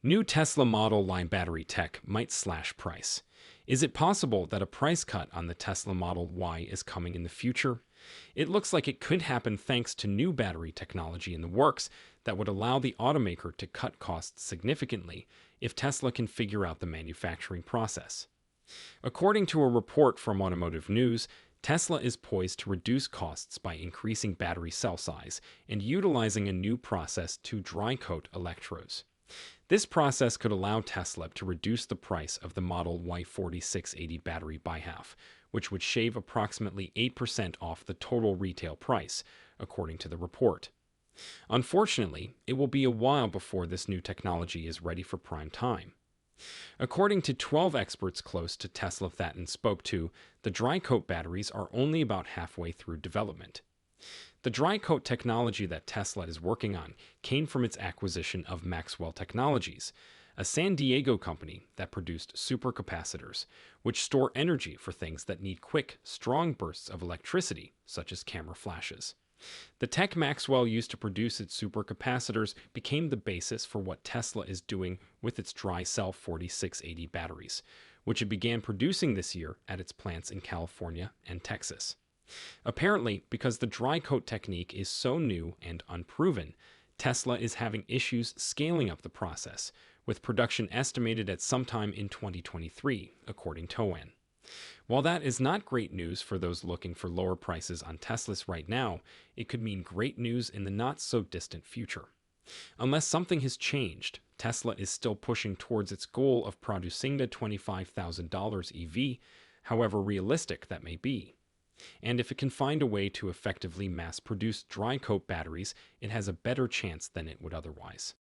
New Tesla Model line battery tech might slash price. Is it possible that a price cut on the Tesla Model Y is coming in the future? It looks like it could happen thanks to new battery technology in the works that would allow the automaker to cut costs significantly if Tesla can figure out the manufacturing process. According to a report from Automotive News, Tesla is poised to reduce costs by increasing battery cell size and utilizing a new process to dry coat electrodes. This process could allow Tesla to reduce the price of the Model Y 4680 battery by half, which would shave approximately 8% off the total retail price, according to the report. Unfortunately, it will be a while before this new technology is ready for prime time. According to 12 experts close to Tesla thatANspoke 2, the dry coat batteries are only about halfway through development. The dry coat technology that Tesla is working on came from its acquisition of Maxwell Technologies, a San Diego company that produced supercapacitors, which store energy for things that need quick, strong bursts of electricity, such as camera flashes. The tech Maxwell used to produce its supercapacitors became the basis for what Tesla is doing with its dry cell 4680 batteries, which it began producing this year at its plants in California and Texas. Apparently, because the dry coat technique is so new and unproven, Tesla is having issues scaling up the process, with production estimated at sometime in 2023, according to thatAN. While that is not great news for those looking for lower prices on Teslas right now, it could mean great news in the not-so-distant future. Unless something has changed, Tesla is still pushing towards its goal of producing the $25,000 EV, however realistic that may be. And if it can find a way to effectively mass-produce dry coat batteries, it has a better chance than it would otherwise.